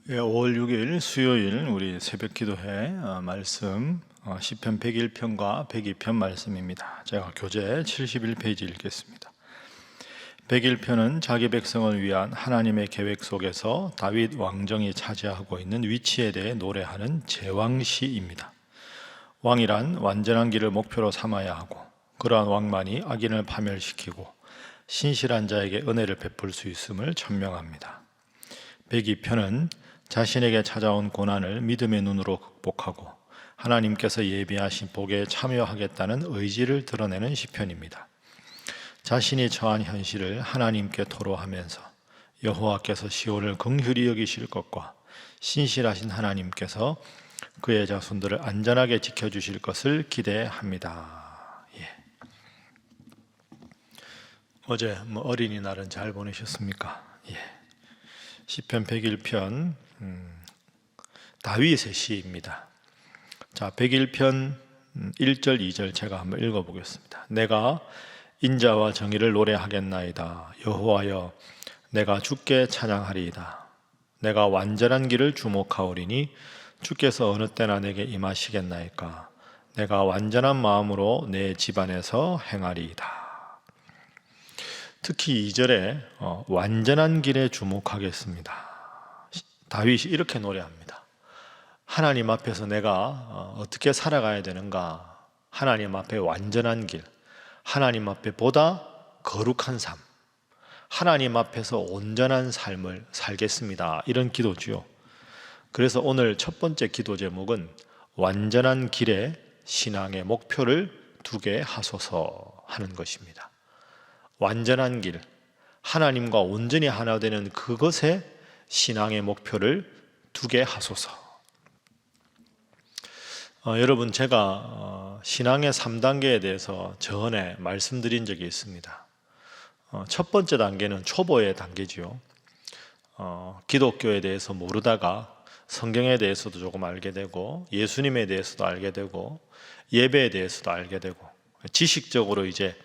5월 6일 수요일 우리 새벽 기도회 말씀 시편 101편과 102편 말씀입니다. 제가 교재 71페이지 읽겠습니다. 101편은 자기 백성을 위한 하나님의 계획 속에서 다윗 왕정이 차지하고 있는 위치에 대해 노래하는 제왕시입니다. 왕이란 완전한 길을 목표로 삼아야 하고 그러한 왕만이 악인을 파멸시키고 신실한 자에게 은혜를 베풀 수 있음을 천명합니다. 102편은 자신에게 찾아온 고난을 믿음의 눈으로 극복하고 하나님께서 예비하신 복에 참여하겠다는 의지를 드러내는 시편입니다. 자신이 처한 현실을 하나님께 토로하면서 여호와께서 시온을 긍휼히 여기실 것과 신실하신 하나님께서 그의 자손들을 안전하게 지켜주실 것을 기대합니다. 어제 어린이날은 잘 보내셨습니까? 시편 101편 다윗의 시입니다. 자, 101편 1절 2절 제가 한번 읽어보겠습니다. 내가 인자와 정의를 노래하겠나이다. 여호와여, 내가 주께 찬양하리이다. 내가 완전한 길을 주목하오리니 주께서 어느 때나 내게 임하시겠나이까. 내가 완전한 마음으로 내 집안에서 행하리이다. 특히 2절에 완전한 길에 주목하겠습니다. 다윗이 이렇게 노래합니다. 하나님 앞에서 내가 어떻게 살아가야 되는가? 하나님 앞에 완전한 길, 하나님 앞에 보다 거룩한 삶, 하나님 앞에서 온전한 삶을 살겠습니다. 이런 기도죠. 그래서 오늘 첫 번째 기도 제목은 완전한 길에 신앙의 목표를 두게 하소서 하는 것입니다. 완전한 길, 하나님과 온전히 하나 되는 그것에 신앙의 목표를 두게 하소서. 여러분, 제가 신앙의 3단계에 대해서 전에 말씀드린 적이 있습니다. 첫 번째 단계는 초보의 단계지요. 기독교에 대해서 모르다가 성경에 대해서도 조금 알게 되고 예수님에 대해서도 알게 되고 예배에 대해서도 알게 되고 지식적으로 이제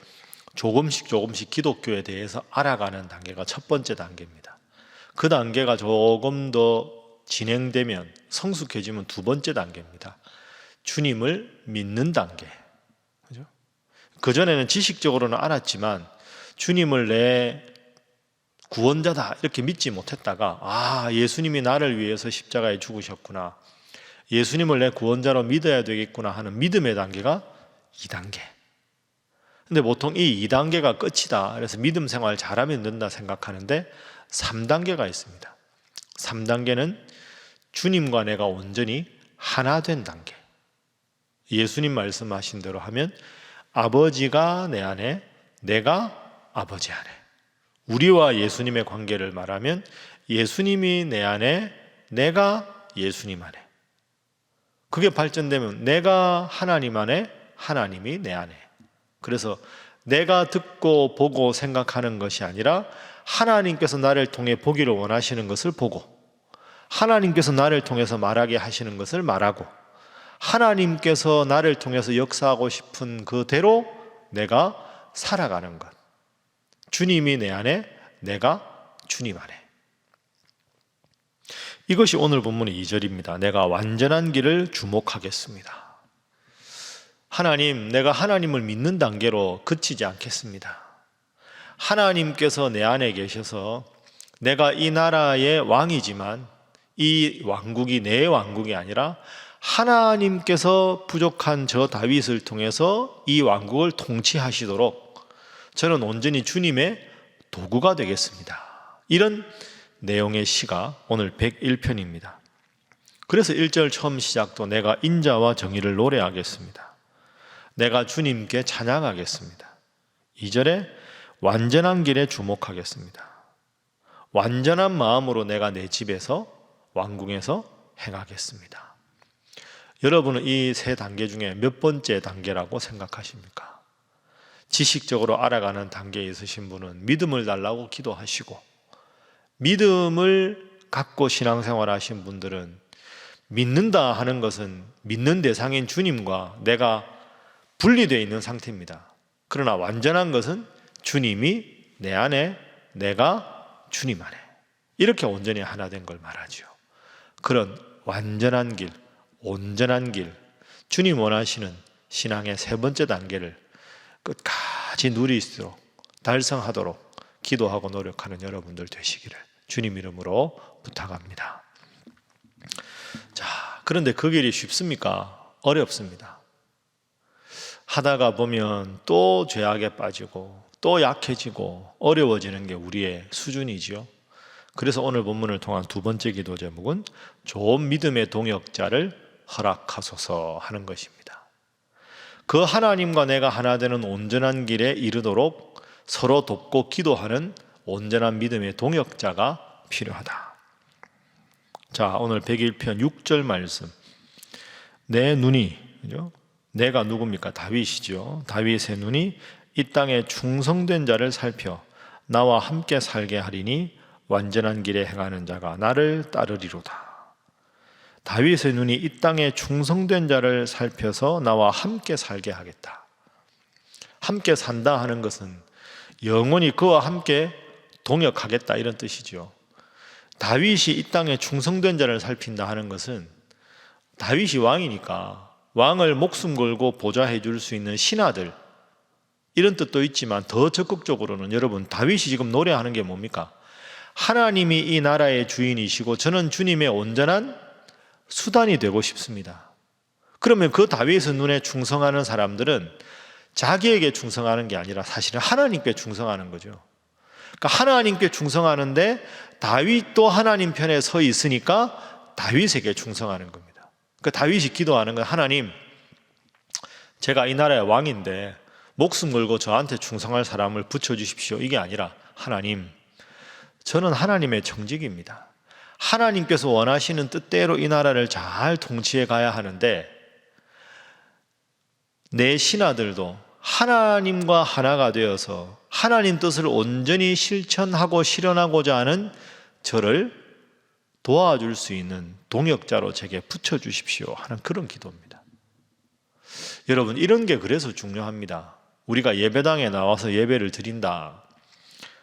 조금씩 기독교에 대해서 알아가는 단계가 첫 번째 단계입니다. 그 단계가 조금 더 진행되면 성숙해지면 두 번째 단계입니다. 주님을 믿는 단계. 그죠? 그전에는 지식적으로는 알았지만 주님을 내 구원자다 이렇게 믿지 못했다가 예수님이 나를 위해서 십자가에 죽으셨구나. 예수님을 내 구원자로 믿어야 되겠구나 하는 믿음의 단계가 2단계. 근데 보통 이 2단계가 끝이다. 그래서 믿음 생활 잘하면 된다 생각하는데 3단계가 있습니다. 3단계는 주님과 내가 온전히 하나 된 단계. 예수님 말씀하신 대로 하면 아버지가 내 안에, 내가 아버지 안에. 우리와 예수님의 관계를 말하면 예수님이 내 안에, 내가 예수님 안에. 그게 발전되면 내가 하나님 안에, 하나님이 내 안에. 그래서 내가 듣고 보고 생각하는 것이 아니라 하나님께서 나를 통해 보기를 원하시는 것을 보고 하나님께서 나를 통해서 말하게 하시는 것을 말하고 하나님께서 나를 통해서 역사하고 싶은 그대로 내가 살아가는 것. 주님이 내 안에, 내가 주님 안에. 이것이 오늘 본문의 2절입니다. 내가 완전한 길을 주목하겠습니다. 하나님, 내가 하나님을 믿는 단계로 그치지 않겠습니다. 하나님께서 내 안에 계셔서 내가 이 나라의 왕이지만 이 왕국이 내 왕국이 아니라 하나님께서 부족한 저 다윗을 통해서 이 왕국을 통치하시도록 저는 온전히 주님의 도구가 되겠습니다. 이런 내용의 시가 오늘 101편입니다. 그래서 1절 처음 시작도 내가 인자와 정의를 노래하겠습니다. 내가 주님께 찬양하겠습니다. 2절에 완전한 길에 주목하겠습니다. 완전한 마음으로 내가 내 집에서 왕궁에서 행하겠습니다. 여러분은 이 세 단계 중에 몇 번째 단계라고 생각하십니까? 지식적으로 알아가는 단계에 있으신 분은 믿음을 달라고 기도하시고 믿음을 갖고 신앙생활 하신 분들은 믿는다 하는 것은 믿는 대상인 주님과 내가 분리되어 있는 상태입니다. 그러나 완전한 것은 주님이 내 안에, 내가 주님 안에 이렇게 온전히 하나 된 걸 말하죠. 그런 완전한 길, 온전한 길, 주님 원하시는 신앙의 세 번째 단계를 끝까지 누리도록 달성하도록 기도하고 노력하는 여러분들 되시기를 주님 이름으로 부탁합니다. 자, 그런데 그 길이 쉽습니까? 어렵습니다. 하다가 보면 또 죄악에 빠지고 또 약해지고 어려워지는 게 우리의 수준이지요. 그래서 오늘 본문을 통한 두 번째 기도 제목은 좋은 믿음의 동역자를 허락하소서 하는 것입니다. 그 하나님과 내가 하나 되는 온전한 길에 이르도록 서로 돕고 기도하는 온전한 믿음의 동역자가 필요하다. 자, 오늘 101편 6절 말씀. 내 눈이, 그죠? 내가 누굽니까? 다윗이죠. 다윗의 눈이 이 땅에 충성된 자를 살펴 나와 함께 살게 하리니 완전한 길에 행하는 자가 나를 따르리로다. 다윗의 눈이 이 땅에 충성된 자를 살펴서 나와 함께 살게 하겠다. 함께 산다 하는 것은 영원히 그와 함께 동역하겠다 이런 뜻이죠. 다윗이 이 땅에 충성된 자를 살핀다 하는 것은 다윗이 왕이니까 왕을 목숨 걸고 보좌해 줄 수 있는 신하들 이런 뜻도 있지만 더 적극적으로는 여러분 다윗이 지금 노래하는 게 뭡니까? 하나님이 이 나라의 주인이시고 저는 주님의 온전한 수단이 되고 싶습니다. 그러면 그 다윗의 눈에 충성하는 사람들은 자기에게 충성하는 게 아니라 사실은 하나님께 충성하는 거죠. 그러니까 하나님께 충성하는데 다윗도 하나님 편에 서 있으니까 다윗에게 충성하는 겁니다. 그러니까 다윗이 기도하는 건 하나님, 제가 이 나라의 왕인데 목숨 걸고 저한테 충성할 사람을 붙여주십시오. 이게 아니라 하나님, 저는 하나님의 정직입니다. 하나님께서 원하시는 뜻대로 이 나라를 잘 통치해 가야 하는데 내 신하들도 하나님과 하나가 되어서 하나님 뜻을 온전히 실천하고 실현하고자 하는 저를 도와줄 수 있는 동역자로 제게 붙여주십시오 하는 그런 기도입니다. 여러분, 이런 게 그래서 중요합니다. 우리가 예배당에 나와서 예배를 드린다,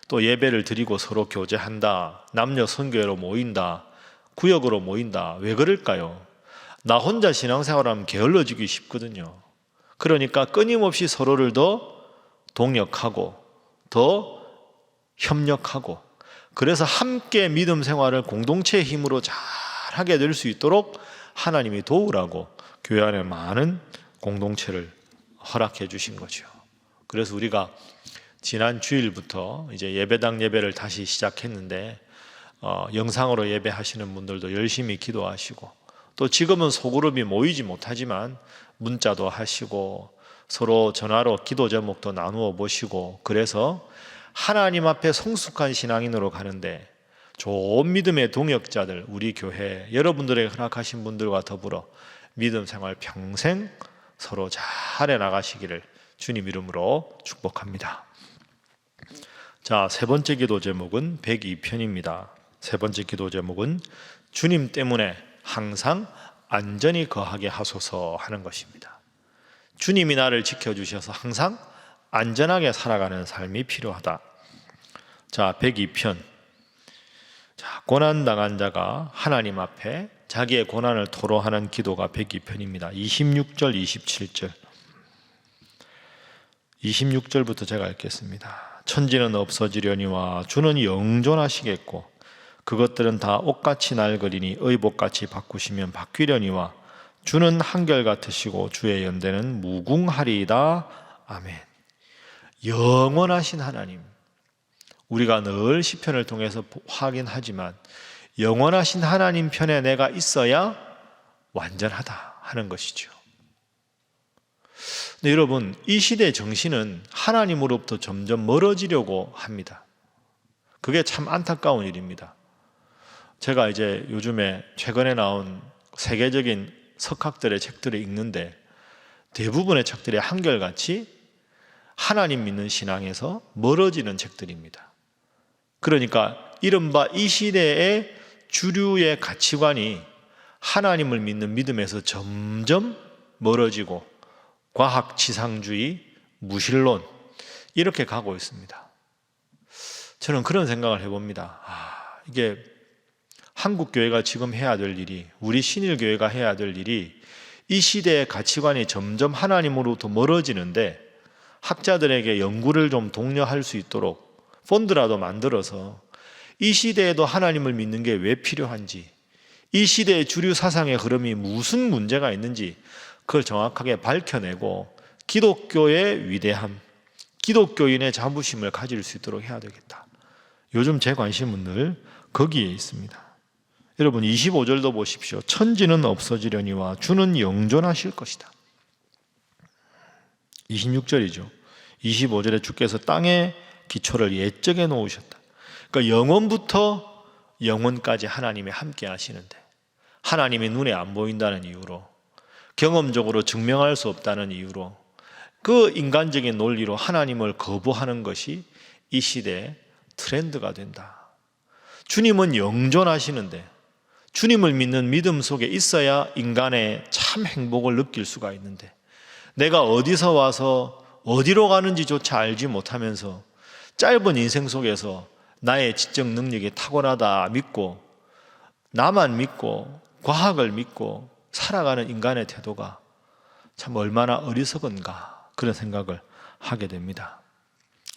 또 예배를 드리고 서로 교제한다, 남녀 선교회로 모인다, 구역으로 모인다. 왜 그럴까요? 나 혼자 신앙생활하면 게을러지기 쉽거든요. 그러니까 끊임없이 서로를 더 동역하고 더 협력하고, 그래서 함께 믿음 생활을 공동체의 힘으로 잘 하게 될 수 있도록 하나님이 도우라고 교회 안에 많은 공동체를 허락해 주신 거죠. 그래서 우리가 지난 주일부터 이제 예배당 예배를 다시 시작했는데 영상으로 예배하시는 분들도 열심히 기도하시고, 또 지금은 소그룹이 모이지 못하지만 문자도 하시고 서로 전화로 기도 제목도 나누어 보시고, 그래서 하나님 앞에 성숙한 신앙인으로 가는데 좋은 믿음의 동역자들, 우리 교회 여러분들에게 허락하신 분들과 더불어 믿음 생활 평생 서로 잘해 나가시기를 주님 이름으로 축복합니다. 자, 세 번째 기도 제목은 102편입니다. 세 번째 기도 제목은 주님 때문에 항상 안전히 거하게 하소서 하는 것입니다. 주님이 나를 지켜주셔서 항상 안전하게 살아가는 삶이 필요하다. 자, 102편. 자, 고난당한 자가 하나님 앞에 자기의 고난을 토로하는 기도가 102편입니다. 26절, 27절. 26절부터 제가 읽겠습니다. 천지는 없어지려니와 주는 영존하시겠고 그것들은 다 옷같이 낡으리니 의복같이 바꾸시면 바뀌려니와 주는 한결같으시고 주의 연대는 무궁하리이다. 아멘. 영원하신 하나님, 우리가 늘 시편을 통해서 확인하지만 영원하신 하나님 편에 내가 있어야 완전하다 하는 것이죠. 근데 여러분, 이 시대의 정신은 하나님으로부터 점점 멀어지려고 합니다. 그게 참 안타까운 일입니다. 제가 이제 요즘에 최근에 나온 세계적인 석학들의 책들을 읽는데 대부분의 책들이 한결같이 하나님 믿는 신앙에서 멀어지는 책들입니다. 그러니까 이른바 이 시대의 주류의 가치관이 하나님을 믿는 믿음에서 점점 멀어지고 과학지상주의, 무신론 이렇게 가고 있습니다. 저는 그런 생각을 해봅니다. 이게 한국교회가 지금 해야 될 일이, 우리 신일교회가 해야 될 일이 이 시대의 가치관이 점점 하나님으로부터 멀어지는데 학자들에게 연구를 좀 독려할 수 있도록 펀드라도 만들어서 이 시대에도 하나님을 믿는 게 왜 필요한지, 이 시대의 주류 사상의 흐름이 무슨 문제가 있는지 그걸 정확하게 밝혀내고 기독교의 위대함, 기독교인의 자부심을 가질 수 있도록 해야 되겠다. 요즘 제 관심은 늘 거기에 있습니다. 여러분 25절도 보십시오. 천지는 없어지려니와 주는 영존하실 것이다. 26절이죠. 25절에 주께서 땅의 기초를 옛적에 놓으셨다. 그러니까 영원부터 영원까지 하나님이 함께 하시는데 하나님이 눈에 안 보인다는 이유로, 경험적으로 증명할 수 없다는 이유로, 그 인간적인 논리로 하나님을 거부하는 것이 이 시대의 트렌드가 된다. 주님은 영존하시는데 주님을 믿는 믿음 속에 있어야 인간의 참 행복을 느낄 수가 있는데, 내가 어디서 와서 어디로 가는지조차 알지 못하면서 짧은 인생 속에서 나의 지적 능력이 탁월하다 믿고, 나만 믿고 과학을 믿고 살아가는 인간의 태도가 참 얼마나 어리석은가, 그런 생각을 하게 됩니다.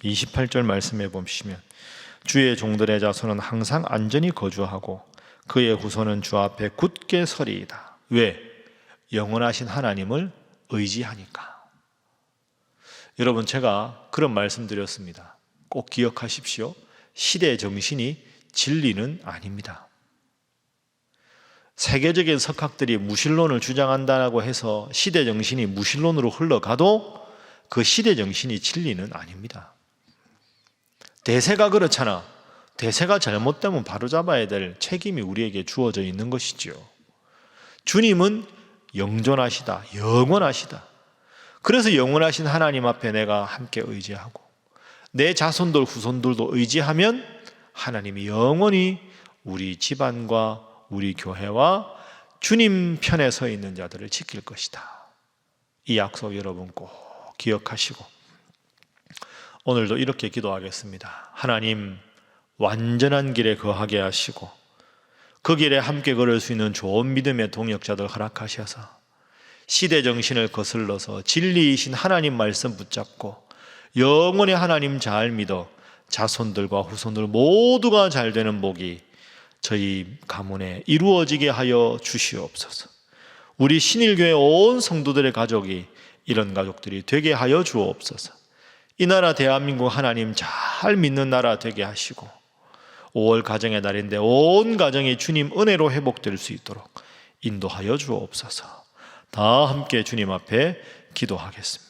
28절 말씀해 보시면 주의 종들의 자손은 항상 안전히 거주하고 그의 후손은 주 앞에 굳게 서리이다. 왜? 영원하신 하나님을 의지하니까. 여러분, 제가 그런 말씀 드렸습니다. 꼭 기억하십시오. 시대 정신이 진리는 아닙니다. 세계적인 석학들이 무신론을 주장한다고 해서 시대 정신이 무신론으로 흘러가도 그 시대 정신이 진리는 아닙니다. 대세가 그렇잖아. 대세가 잘못되면 바로잡아야 될 책임이 우리에게 주어져 있는 것이지요. 주님은 영존하시다, 영원하시다. 그래서 영원하신 하나님 앞에 내가 함께 의지하고 내 자손들 후손들도 의지하면 하나님이 영원히 우리 집안과 우리 교회와 주님 편에 서 있는 자들을 지킬 것이다. 이 약속 여러분 꼭 기억하시고 오늘도 이렇게 기도하겠습니다. 하나님, 완전한 길에 거하게 하시고 그 길에 함께 걸을 수 있는 좋은 믿음의 동역자들 허락하셔서 시대 정신을 거슬러서 진리이신 하나님 말씀 붙잡고 영원히 하나님 잘 믿어 자손들과 후손들 모두가 잘 되는 복이 저희 가문에 이루어지게 하여 주시옵소서. 우리 신일교회 온 성도들의 가족이 이런 가족들이 되게 하여 주옵소서. 이 나라 대한민국 하나님 잘 믿는 나라 되게 하시고 5월 가정의 날인데 온 가정이 주님 은혜로 회복될 수 있도록 인도하여 주옵소서. 다 함께 주님 앞에 기도하겠습니다.